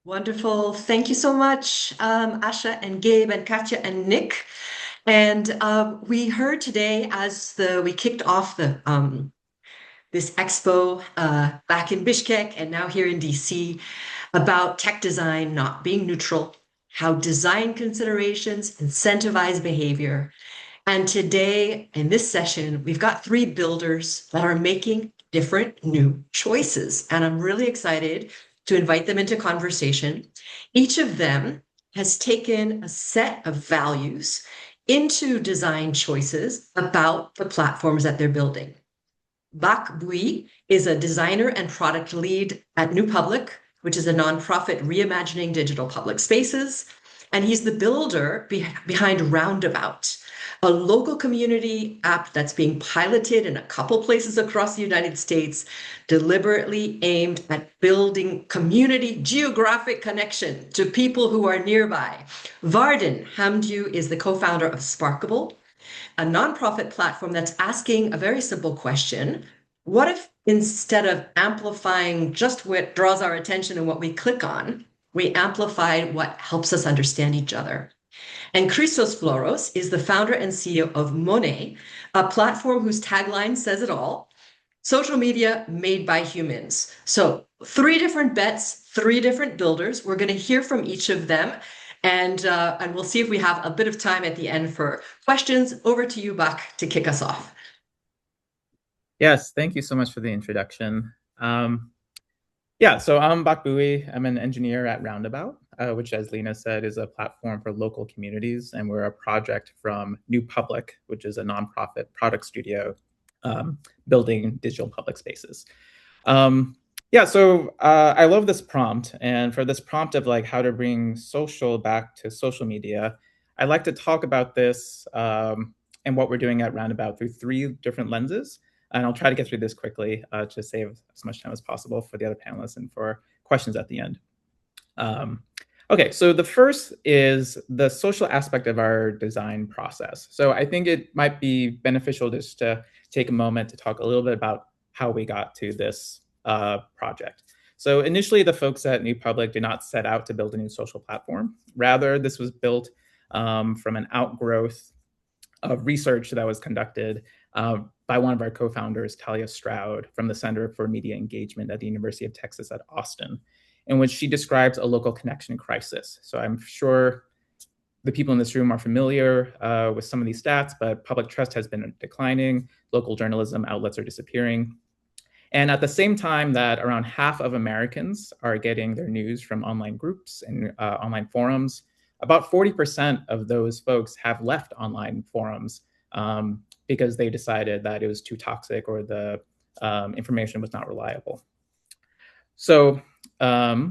Wonderful. Thank you so much, Asha and Gabe and Katya and Nick. And we heard today as we kicked off the this expo back in Bishkek and now here in DC about tech design not being neutral, how design considerations incentivize behavior. And today in this session, we've got three builders that are making different new choices. And I'm really excited to invite them into conversation. Each of them has taken a set of values into design choices about the platforms that they're building. Bach is a designer and product lead at New Public, which is a nonprofit reimagining digital public spaces. And he's the builder behind Roundabout, a local community app that's being piloted in a couple places across the United States, deliberately aimed at building community geographic connection to people who are nearby. Vardon, Hamdiu, is the co-founder of Sparkable, a nonprofit platform that's asking a very simple question. What if instead of amplifying just what draws our attention and what we click on, we amplify what helps us understand each other? And Christos Floros is the founder and CEO of Monnett, a platform whose tagline says it all: social media made by humans. So, three different bets, three different builders. We're going to hear from each of them. And we'll see if we have a bit of time at the end for questions. Over to you, Bach, to kick us off. Yes, thank you so much for the introduction. So I'm Bach. I'm an engineer at Roundabout, which, as Lena said, is a platform for local communities. And we're a project from New Public, which is a nonprofit product studio building digital public spaces. I love this prompt. And for this prompt of how to bring social back to social media, I'd like to talk about this and what we're doing at Roundabout through three different lenses. And I'll try to get through this quickly to save as much time as possible for the other panelists and for questions at the end. So the first is the social aspect of our design process. So I think it might be beneficial just to take a moment to talk a little bit about how we got to this project. So initially, the folks at New Public did not set out to build a new social platform. Rather, this was built from an outgrowth of research that was conducted by one of our co-founders, Talia Stroud, from the Center for Media Engagement at the University of Texas at Austin, in which she describes a local connection crisis. So I'm sure the people in this room are familiar with some of these stats, but public trust has been declining, local journalism outlets are disappearing. And at the same time that around half of Americans are getting their news from online groups and online forums, about 40% of those folks have left online forums because they decided that it was too toxic or the information was not reliable. So that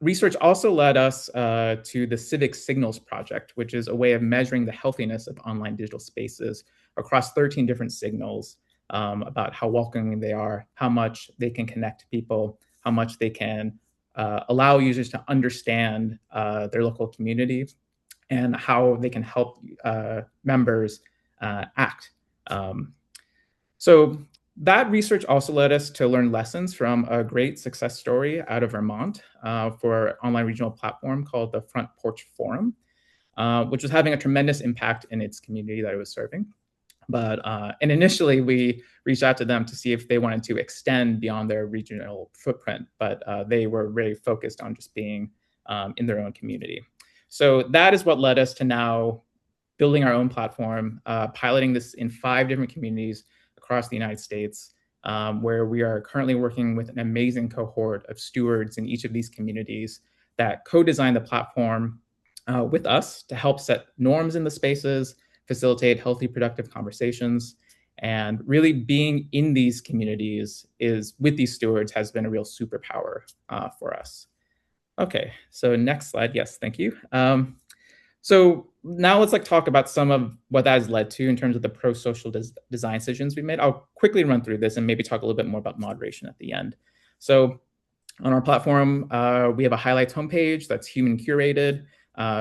research also led us to the Civic Signals Project, which is a way of measuring the healthiness of online digital spaces across 13 different signals about how welcoming they are, how much they can connect to people, how much they can allow users to understand their local community, and how they can help members act. So that research also led us to learn lessons from a great success story out of Vermont for an online regional platform called the Front Porch Forum, which was having a tremendous impact in its community that it was serving. And initially, we reached out to them to see if they wanted to extend beyond their regional footprint, but they were very focused on just being in their own community. So that is what led us to now building our own platform, piloting this in 5 different communities across the United States, where we are currently working with an amazing cohort of stewards in each of these communities that co-design the platform with us to help set norms in the spaces, facilitate healthy, productive conversations. And really being in these communities with these stewards has been a real superpower for us. Okay, so next slide. Yes, thank you. So now let's talk about some of what that has led to in terms of the pro-social design decisions we made. I'll quickly run through this and maybe talk a little bit more about moderation at the end. So on our platform, we have a highlights homepage that's human curated.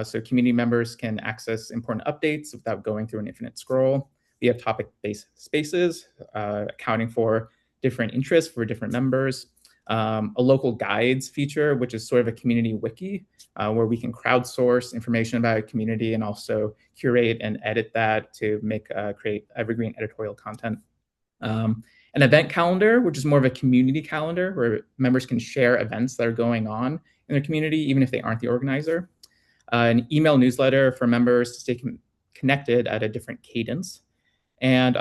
So community members can access important updates without going through an infinite scroll. We have topic-based spaces, accounting for different interests for different members. a local guides feature, which is sort of a community wiki where we can crowdsource information about a community and also curate and edit that to create evergreen editorial content. An event calendar, which is more of a community calendar where members can share events that are going on in their community, even if they aren't the organizer. An email newsletter for members to stay connected at a different cadence. And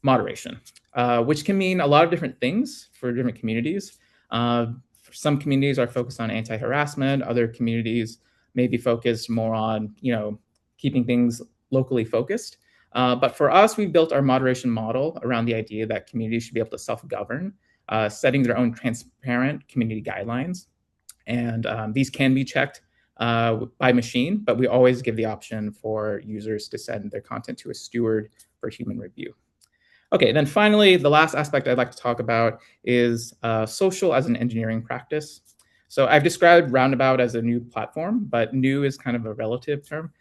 moderation, which can mean a lot of different things for different communities. Some communities are focused on anti-harassment. Other communities may be focused more on, keeping things locally focused. But for us, we've built our moderation model around the idea that communities should be able to self-govern, setting their own transparent community guidelines. And these can be checked by machine, but we always give the option for users to send their content to a steward for human review. Okay, then finally, the last aspect I'd like to talk about is social as an engineering practice. So I've described Roundabout as a new platform, but new is kind of a relative term.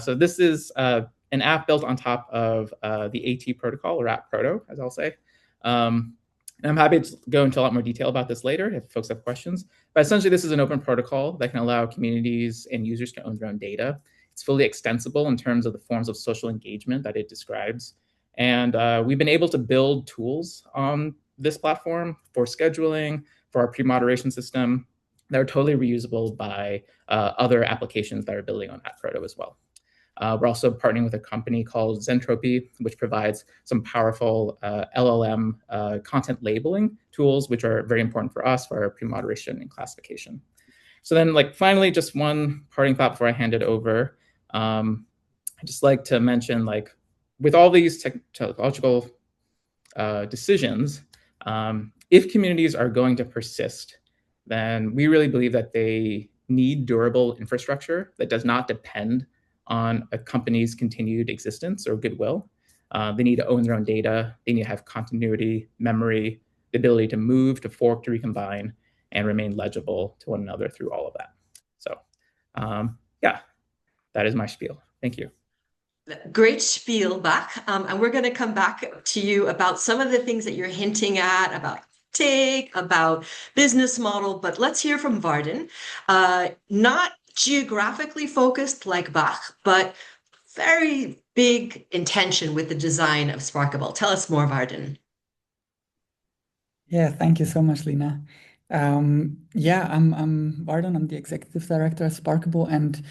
So this is an app built on top of the AT protocol, or app proto, as I'll say. And I'm happy to go into a lot more detail about this later if folks have questions. But essentially, this is an open protocol that can allow communities and users to own their own data. It's fully extensible in terms of the forms of social engagement that it describes. And we've been able to build tools on this platform for scheduling, for our pre-moderation system, that are totally reusable by other applications that are building on that proto as well. We're also partnering with a company called Zentropy, which provides some powerful LLM content labeling tools, which are very important for us for our pre-moderation and classification. So then, finally, just one parting thought before I hand it over. I'd just like to mention, with all these technological decisions, if communities are going to persist, then we really believe that they need durable infrastructure that does not depend on a company's continued existence or goodwill. They need to own their own data. They need to have continuity, memory, the ability to move, to fork, to recombine, and remain legible to one another through all of that. So yeah, that is my spiel. Thank you. Great spiel, Bach. And we're going to come back to you about some of the things that you're hinting at about take, about business model, but let's hear from Vardon. Not geographically focused like Bach, but very big intention with the design of Sparkable. Tell us more, Vardon. Yeah, thank you so much, Lena. Yeah, I'm Vardon. I'm the executive director at Sparkable, and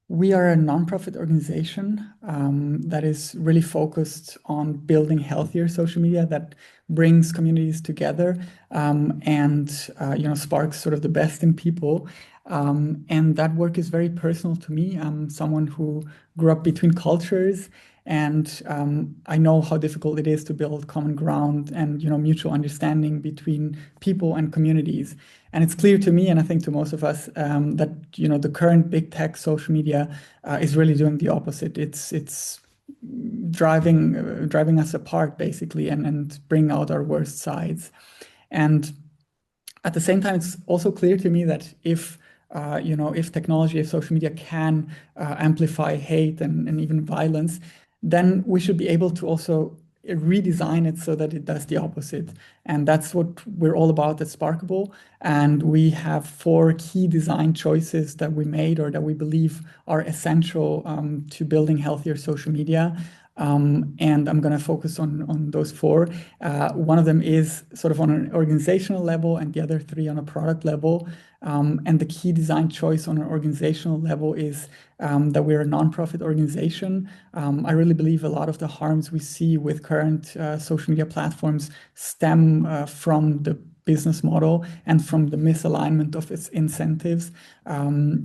we are a nonprofit organization that is really focused on building healthier social media that brings communities together and sparks sort of the best in people. And that work is very personal to me. I'm someone who grew up between cultures, and I know how difficult it is to build common ground and mutual understanding between people and communities. And it's clear to me, and I think to most of us, that the current big tech social media is really doing the opposite. It's driving us apart basically, and bring out our worst sides. And at the same time, it's also clear to me that if technology, if social media can amplify hate and even violence, then we should be able to also redesign it so that it does the opposite. And that's what we're all about at Sparkable. And we have 4 key design choices that we made or that we believe are essential to building healthier social media. And I'm going to focus on those 4. One of them is sort of on an organizational level, and the other 3 on a product level. And the key design choice on an organizational level is that we're a nonprofit organization. I really believe a lot of the harms we see with current social media platforms stem from the business model and from the misalignment of its incentives,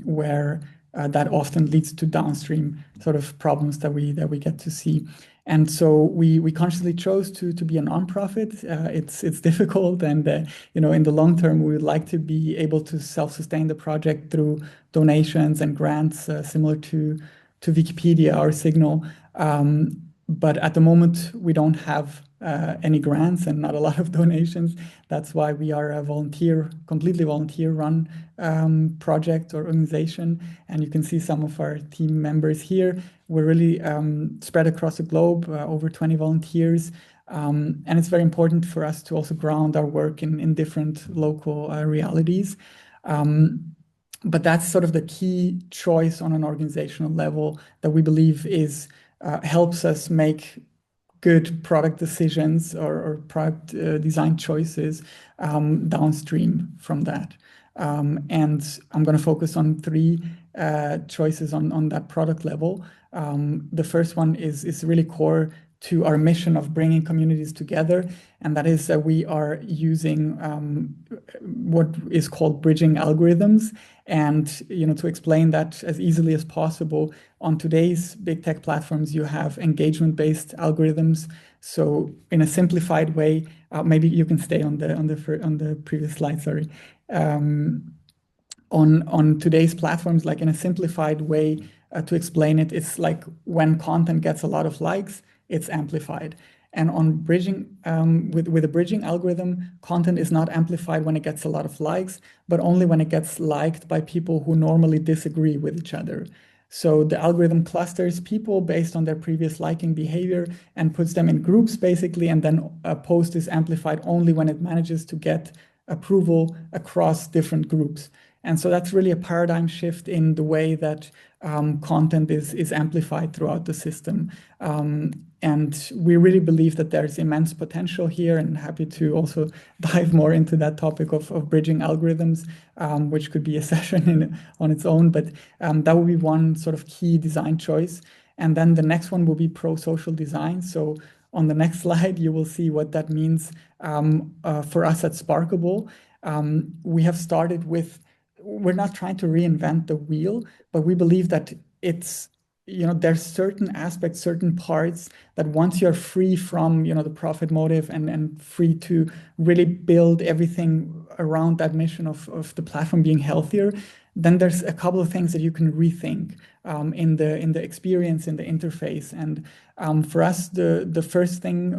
where that often leads to downstream sort of problems that we get to see. And so we consciously chose to be a nonprofit. It's difficult, and in the long term, we would like to be able to self-sustain the project through donations and grants, similar to Wikipedia or Signal. But at the moment, we don't have any grants and not a lot of donations. That's why we are a completely volunteer-run project or organization. And you can see some of our team members here. We're really spread across the globe, over 20 volunteers. And it's very important for us to also ground our work in different local realities. But that's sort of the key choice on an organizational level that we believe is helps us make good product decisions or product design choices downstream from that. And I'm going to focus on three choices on that product level. The first one is really core to our mission of bringing communities together, and that is that we are using what is called bridging algorithms. And to explain that as easily as possible, on today's big tech platforms, you have engagement-based algorithms. So in a simplified way, maybe you can stay on the previous slide. Sorry. On today's platforms, like in a simplified way to explain it, it's like when content gets a lot of likes, it's amplified. And on bridging, with a bridging algorithm, content is not amplified when it gets a lot of likes, but only when it gets liked by people who normally disagree with each other. So the algorithm clusters people based on their previous liking behavior and puts them in groups, basically, and then a post is amplified only when it manages to get approval across different groups. And so that's really a paradigm shift in the way that content is amplified throughout the system. And we really believe that there's immense potential here, and happy to also dive more into that topic of bridging algorithms, which could be a session on its own. But that would be one sort of key design choice. And then the next one will be pro-social design. So on the next slide, you will see what that means for us at Sparkable. We have started with, we're not trying to reinvent the wheel, but we believe that it's, there's certain aspects, certain parts that once you're free from, the profit motive and free to really build everything around that mission of the platform being healthier, then there's a couple of things that you can rethink in the experience, in the interface. And for us, the first thing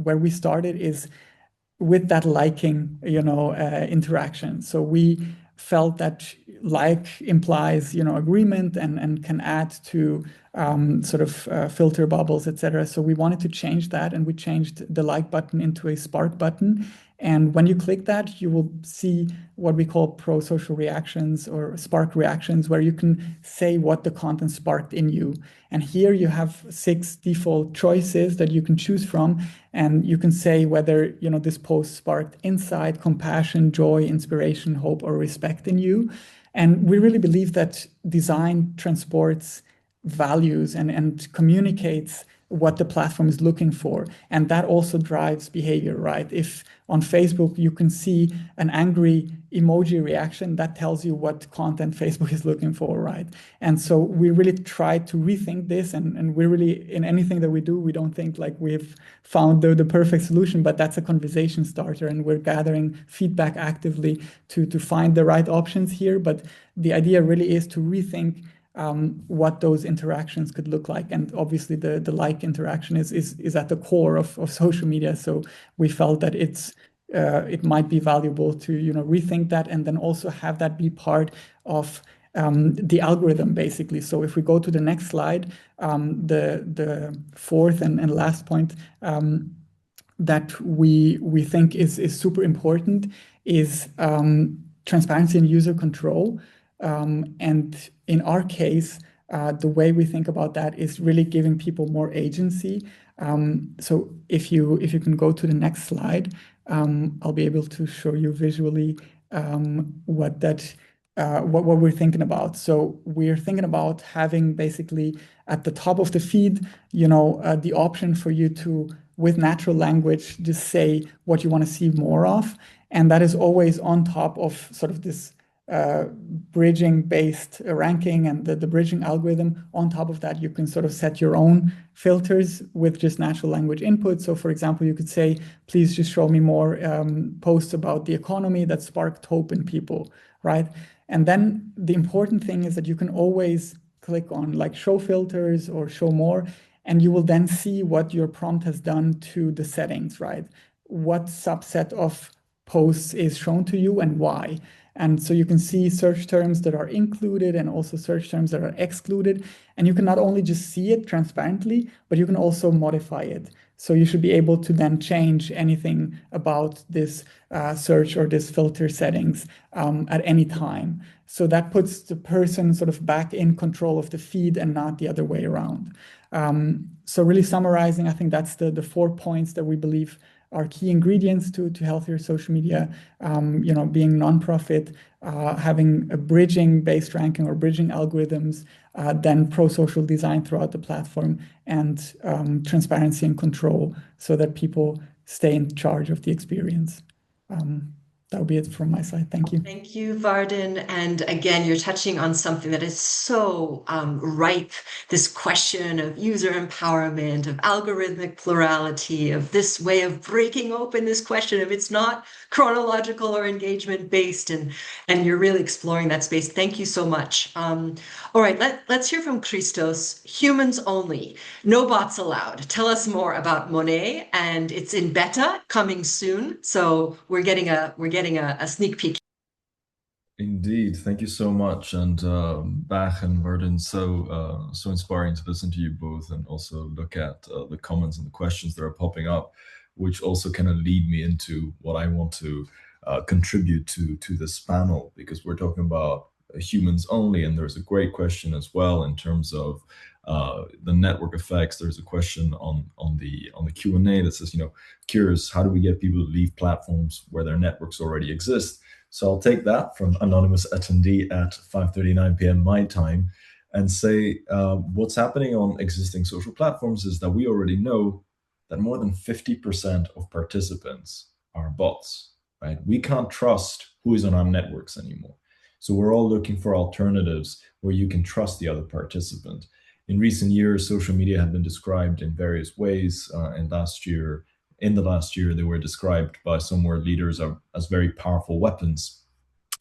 where we started is with that liking, interaction. So we felt that like implies, agreement and can add to sort of filter bubbles, etc. So we wanted to change that, and we changed the like button into a spark button. And when you click that, you will see what we call pro-social reactions or spark reactions, where you can say what the content sparked in you. And here you have 6 default choices that you can choose from. And you can say whether, this post sparked insight, compassion, joy, inspiration, hope, or respect in you. And we really believe that design transports values and communicates what the platform is looking for. And that also drives behavior, right? If on Facebook you can see an angry emoji reaction, that tells you what content Facebook is looking for, right? And so we really try to rethink this, and we really, in anything that we do, we don't think like we've found the perfect solution, but that's a conversation starter, and we're gathering feedback actively to find the right options here. But the idea really is to rethink what those interactions could look like. And obviously the like interaction is at the core of social media. So we felt that it might be valuable to rethink that, and then also have that be part of the algorithm, basically. So if we go to the next slide, the fourth and last point that we think is super important is transparency and user control. And in our case, the way we think about that is really giving people more agency. So if you can go to the next slide, I'll be able to show you visually what we're thinking about. So we're thinking about having basically at the top of the feed, the option for you to, with natural language, just say what you want to see more of. And that is always on top of sort of this bridging-based ranking and the bridging algorithm. On top of that, you can sort of set your own filters with just natural language input. So for example, you could say, please just show me more posts about the economy that sparked hope in people, right? And then the important thing is that you can always click on like show filters or show more, and you will then see what your prompt has done to the settings, right? What subset of posts is shown to you and why. And so you can see search terms that are included and also search terms that are excluded. And you can not only just see it transparently, but you can also modify it. So you should be able to then change anything about this search or this filter settings at any time. So that puts the person sort of back in control of the feed and not the other way around. So really summarizing, I think that's the 4 points that we believe are key ingredients to healthier social media. Being nonprofit, having a bridging based ranking or bridging algorithms, then pro-social design throughout the platform, and transparency and control so that people stay in charge of the experience. That would be it from my side. Thank you. Thank you, Vardon. And again, you're touching on something that is so ripe, this question of user empowerment, of algorithmic plurality, of this way of breaking open this question of it's not chronological or engagement based. And you're really exploring that space. Thank you so much. All right, let's hear from Christos. Humans only, no bots allowed. Tell us more about Monet, and it's in beta coming soon. So we're getting a sneak peek. Indeed, thank you so much, and Bach and Vardon, so inspiring to listen to you both, and also look at the comments and the questions that are popping up, which also kind of lead me into what I want to contribute to this panel, because we're talking about humans only, and there's a great question as well in terms of the network effects. There's a question on the Q&A that says, curious, how do we get people to leave platforms where their networks already exist? So I'll take that from anonymous attendee at 5:39 p.m. my time and say what's happening on existing social platforms is that we already know that more than 50% of participants are bots, right? We can't trust who is on our networks anymore. So we're all looking for alternatives where you can trust the other participant. In recent years, social media have been described in various ways. In the last year, they were described by some world leaders as very powerful weapons.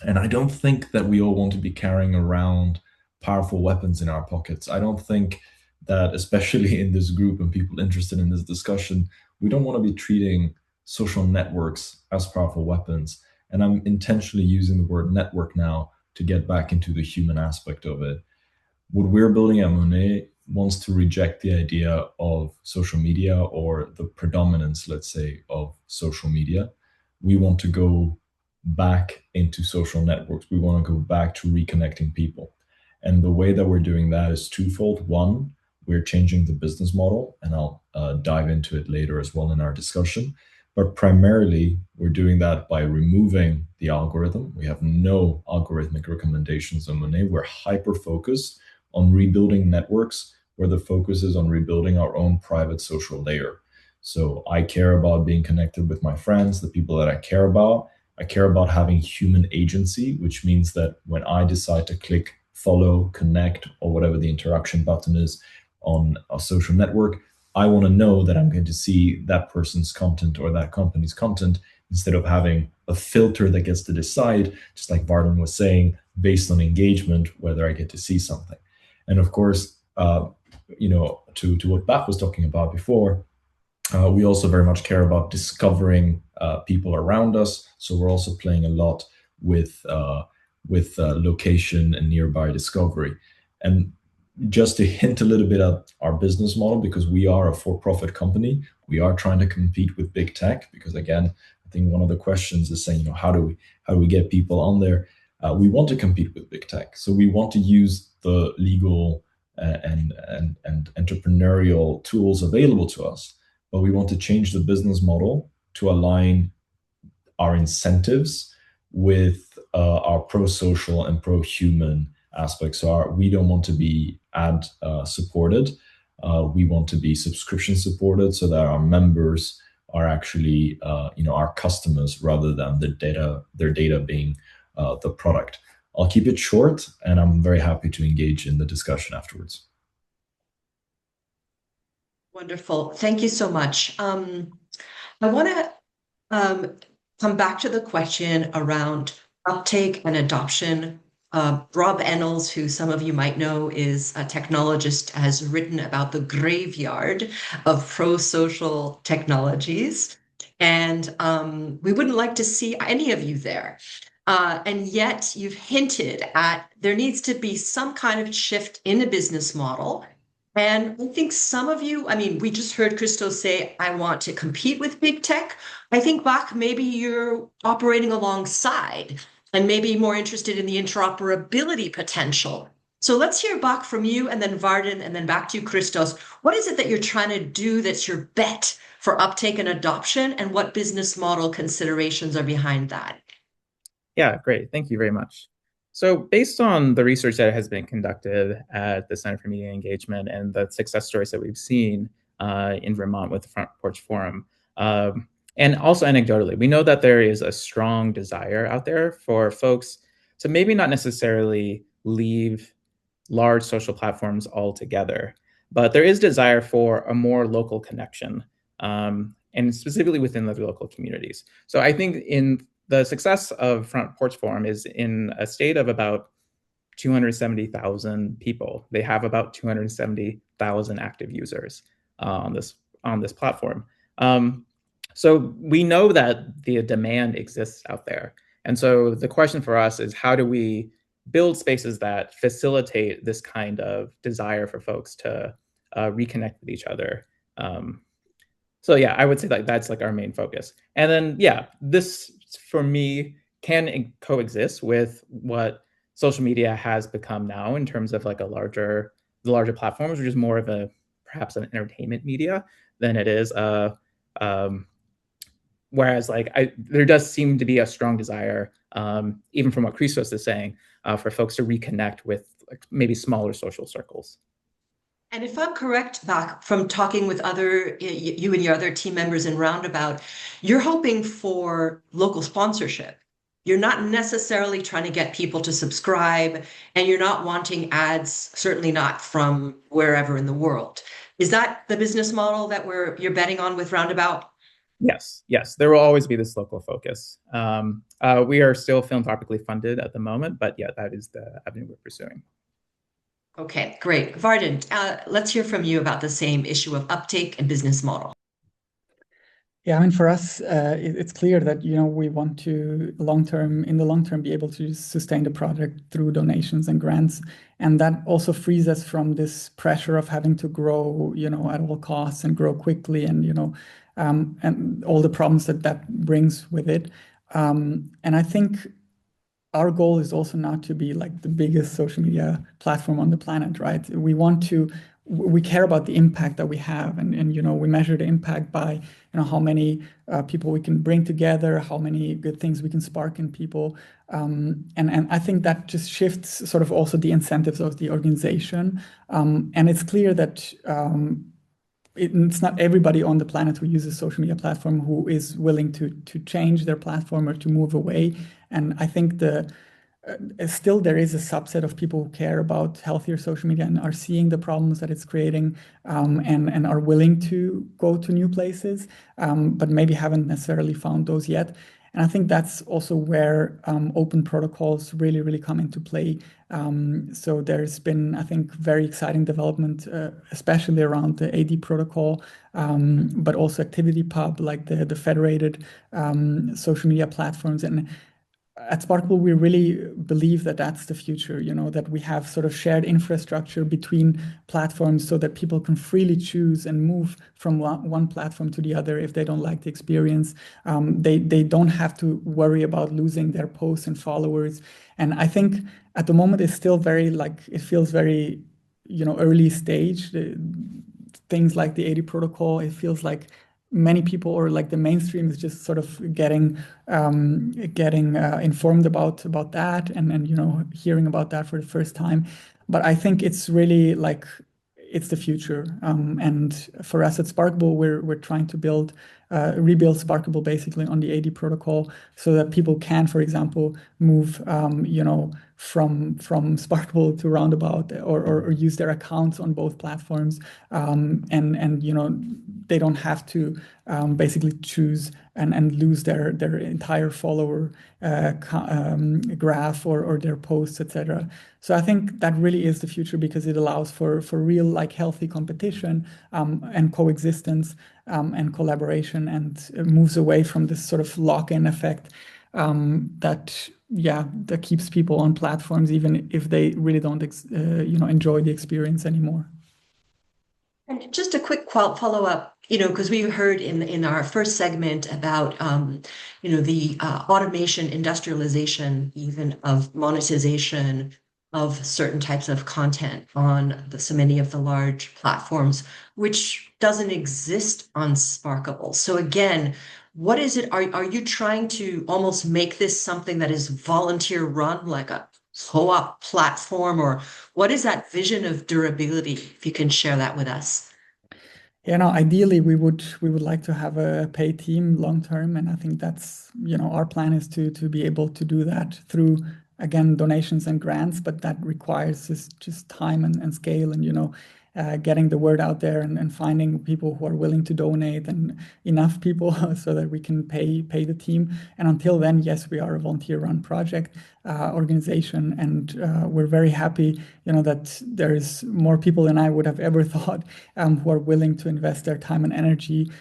And I don't think that we all want to be carrying around powerful weapons in our pockets. I don't think that, especially in this group and people interested in this discussion, we don't want to be treating social networks as powerful weapons. And I'm intentionally using the word network now to get back into the human aspect of it. What we're building at Monet wants to reject the idea of social media or the predominance, let's say, of social media. We want to go back into social networks. We want to go back to reconnecting people. And the way that we're doing that is twofold. One, we're changing the business model, and I'll dive into it later as well in our discussion. But primarily, we're doing that by removing the algorithm. We have no algorithmic recommendations on Monet. We're hyper-focused on rebuilding networks where the focus is on rebuilding our own private social layer. So I care about being connected with my friends, the people that I care about. I care about having human agency, which means that when I decide to click follow, connect, or whatever the interaction button is on a social network, I want to know that I'm going to see that person's content or that company's content, instead of having a filter that gets to decide, just like Vardon was saying, based on engagement, whether I get to see something. And of course, to what Bach was talking about before, we also very much care about discovering people around us. So we're also playing a lot with location and nearby discovery. And just to hint a little bit at our business model, because we are a for-profit company, we are trying to compete with big tech. Because again, I think one of the questions is saying, how do we get people on there? We want to compete with big tech, so we want to use the legal and entrepreneurial tools available to us, but we want to change the business model to align our incentives with our pro-social and pro-human aspects. So we don't want to be ad supported. We want to be subscription supported, so that our members are actually our customers rather than their data being the product. I'll keep it short, and I'm very happy to engage in the discussion afterwards. Wonderful. Thank you so much. I want to come back to the question around uptake and adoption. Rob Ennals, who some of you might know is a technologist, has written about the graveyard of pro-social technologies. And we wouldn't like to see any of you there. And yet you've hinted at there needs to be some kind of shift in the business model And I think some of you, I mean, we just heard Christos say, I want to compete with big tech. I think, Bach, maybe you're operating alongside and maybe more interested in the interoperability potential. So let's hear, Bach, from you, and then Vardon, and then back to you, Christos. What is it that you're trying to do that's your bet for uptake and adoption, and what business model considerations are behind that? Yeah, great. Thank you very much. So based on the research that has been conducted at the Center for Media Engagement and the success stories that we've seen in Vermont with the Front Porch Forum, and also anecdotally, we know that there is a strong desire out there for folks to maybe not necessarily leave large social platforms altogether, but there is desire for a more local connection, and specifically within the local communities. So I think in the success of Front Porch Forum is in a state of about 270,000 people. They have about 270,000 active users on this platform. So we know that the demand exists out there. And so the question for us is, how do we build spaces that facilitate this kind of desire for folks to reconnect with each other? So yeah, I would say that that's like our main focus. And then, yeah, this for me can coexist with what social media has become now in terms of like the larger platforms, which is more of a perhaps an entertainment media than it is whereas like there does seem to be a strong desire, even from what Christos is saying, for folks to reconnect with like maybe smaller social circles. And if I'm correct, Bach, from talking with you and your other team members in Roundabout, you're hoping for local sponsorship. You're not necessarily trying to get people to subscribe, and you're not wanting ads, certainly not from wherever in the world. Is that the business model that you're betting on with Roundabout? Yes, there will always be this local focus. We are still philanthropically funded at the moment, but yeah, that is the avenue we're pursuing. Okay, great. Vardon, let's hear from you about the same issue of uptake and business model. Yeah, I mean, for us, it's clear that, we want to in the long term, be able to sustain the project through donations and grants. And that also frees us from this pressure of having to grow, at all costs and grow quickly and, and all the problems that brings with it. And I think our goal is also not to be like the biggest social media platform on the planet, right? We care about the impact that we have, and we measure the impact by how many people we can bring together, how many good things we can spark in people, and I think that just shifts sort of also the incentives of the organization, and it's clear that it's not everybody on the planet who uses social media platform who is willing to change their platform or to move away, and I think still there is a subset of people who care about healthier social media and are seeing the problems that it's creating, and are willing to go to new places, but maybe haven't necessarily found those yet. And I think that's also where open protocols really, really come into play. So there's been, I think, very exciting development, especially around the AD protocol, but also ActivityPub, like the federated social media platforms. And at Sparkable, we really believe that that's the future, that we have sort of shared infrastructure between platforms so that people can freely choose and move from one platform to the other if they don't like the experience. They don't have to worry about losing their posts and followers. And I think at the moment it's still it feels very, early stage. Things like the AD protocol, it feels like many people, or like the mainstream, is just sort of getting informed about that and hearing about that for the first time. But I think it's really like it's the future. And for us at Sparkable, we're trying to rebuild Sparkable basically on the AD protocol so that people can, for example, move from Sparkable to Roundabout or use their accounts on both platforms, and they don't have to basically choose and lose their entire follower graph or their posts, etc. So I think that really is the future because it allows for real like healthy competition and coexistence and collaboration, and moves away from this sort of lock-in effect that keeps people on platforms even if they really don't enjoy the experience anymore. And just a quick follow-up, because we heard in our first segment about, the automation, industrialization, even of monetization of certain types of content on so many of the large platforms, which doesn't exist on Sparkable. So again, what is it? Are you trying to almost make this something that is volunteer run, like a co-op platform, or what is that vision of durability? If you can share that with us. Yeah, no, ideally we would like to have a paid team long term, and I think that's, our plan is to be able to do that through, again, donations and grants, but that requires just time and scale and, getting the word out there and finding people who are willing to donate and enough people so that we can pay the team. And until then, yes, we are a volunteer-run project organization, and we're very happy, that there's more people than I would have ever thought who are willing to invest their time and energy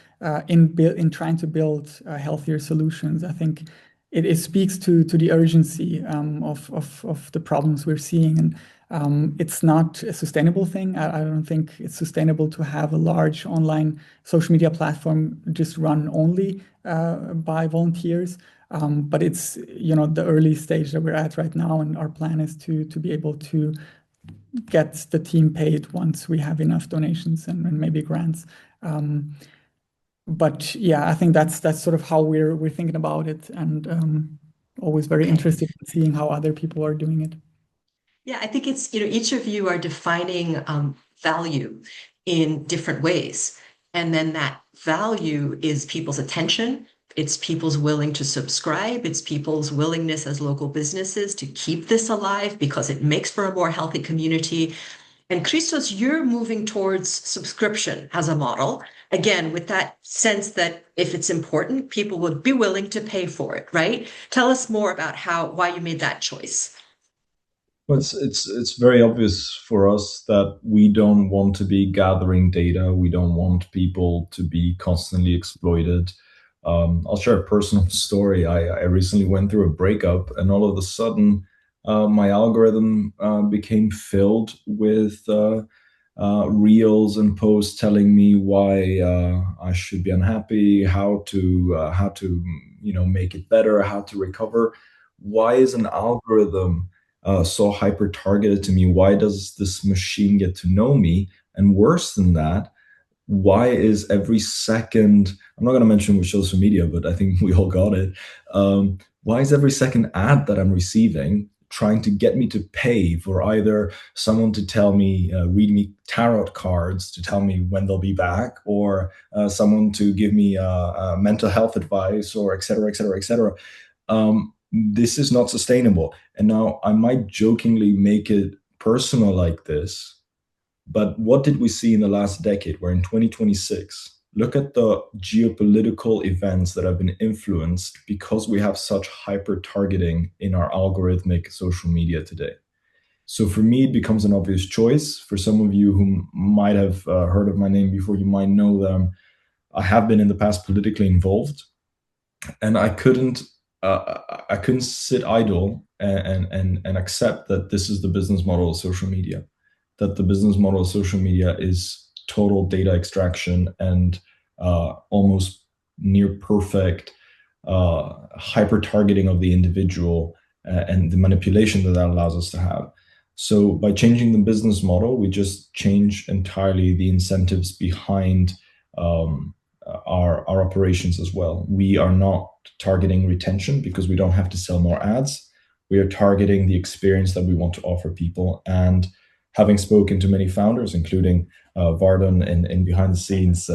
in trying to build healthier solutions. I think it speaks to the urgency of the problems we're seeing, and it's not a sustainable thing. I don't think it's sustainable to have a large online social media platform just run only by volunteers. But it's, the early stage that we're at right now, and our plan is to be able to get the team paid once we have enough donations and maybe grants. But yeah, I think that's sort of how we're thinking about it, and always very interested in seeing how other people are doing it. Yeah, I think it's, each of you are defining value in different ways. And then that value is people's attention. It's people's willing to subscribe. It's people's willingness as local businesses to keep this alive because it makes for a more healthy community. And Christos, you're moving towards subscription as a model, again, with that sense that if it's important, people would be willing to pay for it, right? Tell us more about why you made that choice. Well, it's very obvious for us that we don't want to be gathering data. We don't want people to be constantly exploited. I'll share a personal story. I recently went through a breakup, and all of a sudden, my algorithm became filled with reels and posts telling me why I should be unhappy, how to make it better, how to recover. Why is an algorithm so hyper targeted to me? Why does this machine get to know me? And worse than that, why is every second, I'm not going to mention which social media, but I think we all got it. Why is every second ad that I'm receiving trying to get me to pay for either someone to tell me, read me tarot cards to tell me when they'll be back, or someone to give me mental health advice, or et cetera, et cetera, et cetera. This is not sustainable. And now I might jokingly make it personal like this, but what did we see in the last decade? We're in 2026. Look at the geopolitical events that have been influenced because we have such hyper targeting in our algorithmic social media today. So for me, it becomes an obvious choice. For some of you who might have heard of my name before, you might know them. I have been in the past politically involved, and I couldn't sit idle and accept that this is the business model of social media, that the business model of social media is total data extraction and almost near perfect hyper targeting of the individual and the manipulation that allows us to have. So by changing the business model, we just change entirely the incentives behind our operations as well. We are not targeting retention because we don't have to sell more ads. We are targeting the experience that we want to offer people. And having spoken to many founders, including Vardon and behind the scenes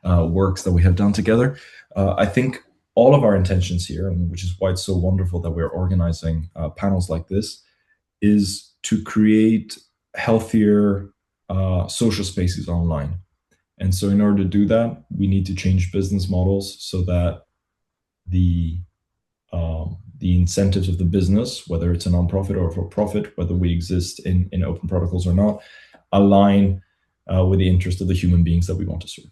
works that we have done together, I think all of our intentions here, and which is why it's so wonderful that we're organizing panels like this, is to create healthier social spaces online. And so in order to do that, we need to change business models so that the incentives of the business, whether it's a nonprofit or for profit, whether we exist in open protocols or not, align with the interest of the human beings that we want to serve.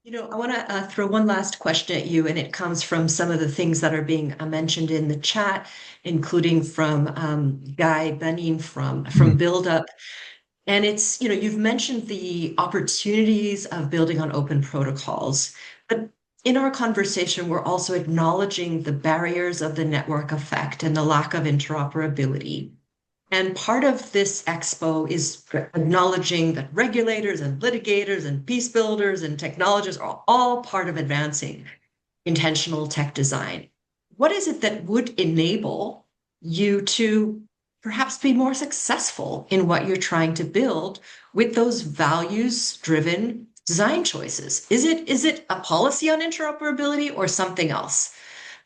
I want to throw one last question at you, and it comes from some of the things that are being mentioned in the chat, including from Guy Benin from Build Up. And it's, you've mentioned the opportunities of building on open protocols, but in our conversation, we're also acknowledging the barriers of the network effect and the lack of interoperability. And part of this expo is acknowledging that regulators and litigators and peace builders and technologists are all part of advancing intentional tech design. What is it that would enable you to perhaps be more successful in what you're trying to build with those values-driven design choices? Is it a policy on interoperability or something else?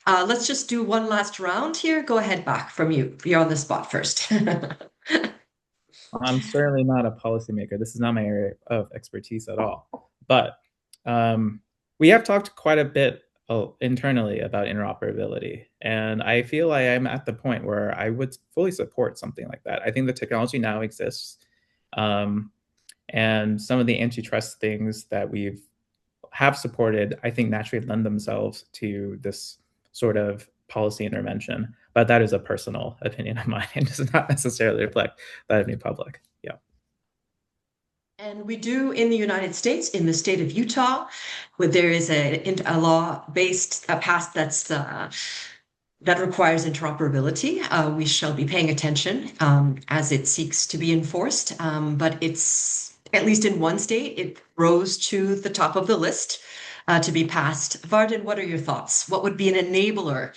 Let's just do one last round here. Go ahead, Bach, from you. You're on the spot first. I'm certainly not a policymaker. This is not my area of expertise at all. But we have talked quite a bit internally about interoperability. And I feel I am at the point where I would fully support something like that. I think the technology now exists. And some of the antitrust things that have supported, I think naturally lend themselves to this sort of policy intervention. But that is a personal opinion of mine and does not necessarily reflect that of the public. Yeah. And we do in the United States, in the state of Utah, where there is a law passed that requires interoperability. We shall be paying attention as it seeks to be enforced. But it's, at least in one state, it rose to the top of the list to be passed. Vardon, what are your thoughts? What would be an enabler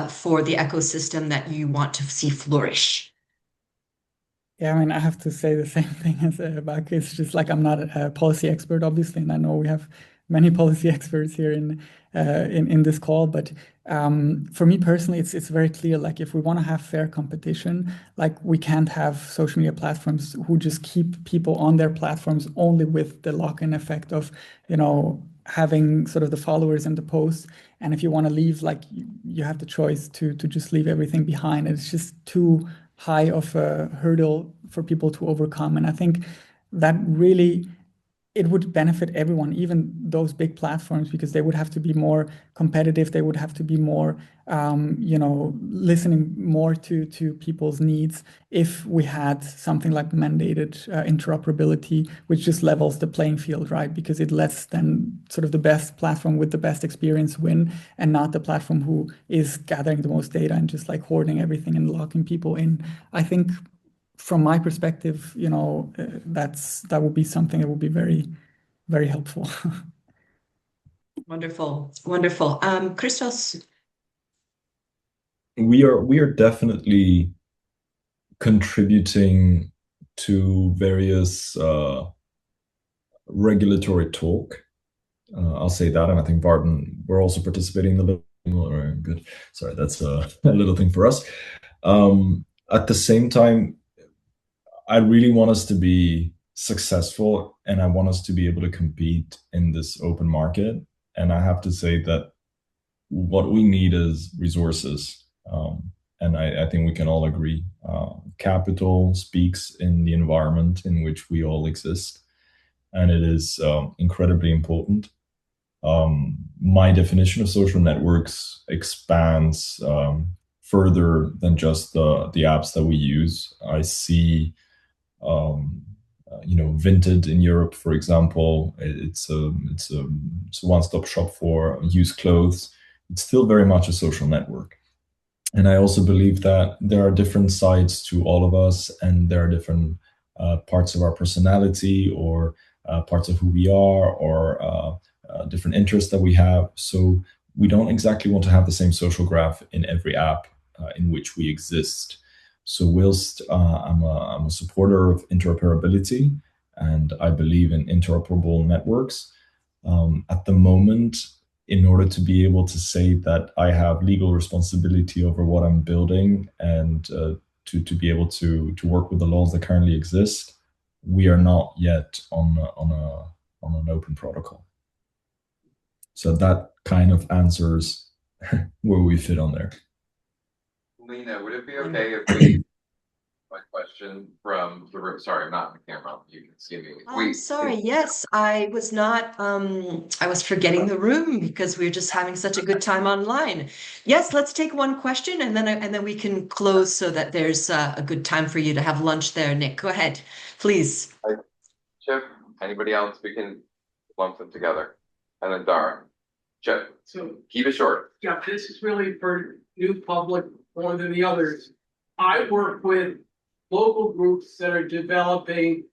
for the ecosystem that you want to see flourish? Yeah, I mean, I have to say the same thing as Bach. It's just like I'm not a policy expert, obviously, and I know we have many policy experts here in this call. But for me personally, it's very clear. Like, if we want to have fair competition, like we can't have social media platforms who just keep people on their platforms only with the lock-in effect of, having sort of the followers and the posts. And if you want to leave, like you have the choice to just leave everything behind. It's just too high of a hurdle for people to overcome. And I think that really, it would benefit everyone, even those big platforms, because they would have to be more competitive. They would have to be more, listening more to people's needs if we had something like mandated interoperability, which just levels the playing field, right? Because it lets then sort of the best platform with the best experience win, and not the platform who is gathering the most data and just like hoarding everything and locking people in. I think from my perspective, that would be something that would be very, very helpful. Wonderful, wonderful. Christos. We are definitely contributing to various regulatory talk. I'll say that, and I think Vardon, we're also participating in the little. Good. Sorry, that's a little thing for us. At the same time, I really want us to be successful, and I want us to be able to compete in this open market. And I have to say that what we need is resources. And I think we can all agree. Capital speaks in the environment in which we all exist, and it is incredibly important. My definition of social networks expands further than just the apps that we use. I see Vinted in Europe, for example. It's a one-stop shop for used clothes. It's still very much a social network. And I also believe that there are different sides to all of us, and there are different parts of our personality, or parts of who we are, or different interests that we have. So we don't exactly want to have the same social graph in every app in which we exist. So whilst I'm a supporter of interoperability, and I believe in interoperable networks, at the moment, in order to be able to say that I have legal responsibility over what I'm building, and to be able to work with the laws that currently exist, we are not yet on an open protocol. So that kind of answers where we fit on there. Lena, would it be okay if we my question from the room. Sorry, I'm not in the camera. You can see me. I'm sorry. Yes, I was not, I was forgetting the room because we were just having such a good time online. Yes, let's take one question and then we can close so that there's a good time for you to have lunch there. Nick, go ahead, please. Chip, anybody else? We can lump them together. And then Dara. Chip, So, keep it short. yeah, this is really for new public more than the others. I work with local groups that are developing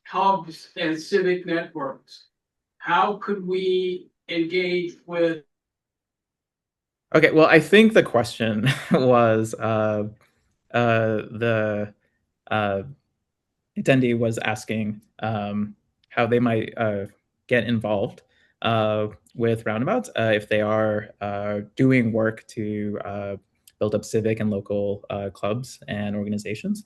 hubs and civic networks. How could we engage with? Okay, well, I think the question was the attendee was asking how they might get involved with Roundabouts if they are doing work to build up civic and local clubs and organizations.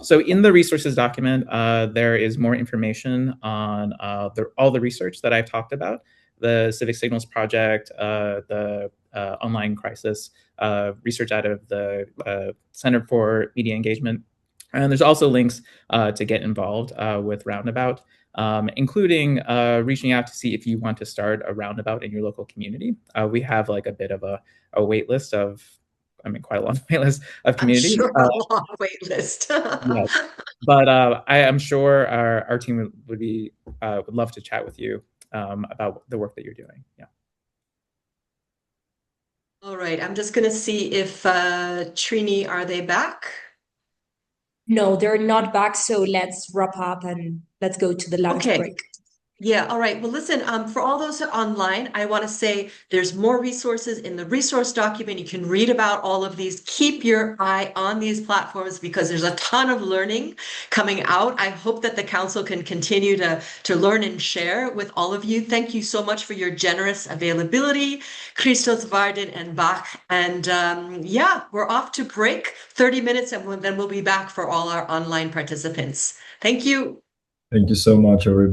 So in the resources document, there is more information on all the research that I've talked about, the Civic Signals Project, the online crisis research out of the Center for Media Engagement. And there's also links to get involved with Roundabout, including reaching out to see if you want to start a Roundabout in your local community. We have like a bit of a wait list of, quite a long wait list of communities. I'm sure a long wait list. Yes. But I am sure our team would love to chat with you about the work that you're doing. Yeah. All right, I'm just going to see if Trini, are they back? No, they're not back. So let's wrap up and let's go to the lunch break. Yeah, all right. Well, listen, for all those online, I want to say there's more resources in the resource document. You can read about all of these. Keep your eye on these platforms because there's a ton of learning coming out. I hope that the council can continue to learn and share with all of you. Thank you so much for your generous availability, Christos, Vardon, and Bach. And yeah, we're off to break, 30 minutes, and then we'll be back for all our online participants. Thank you. Thank you so much, everybody.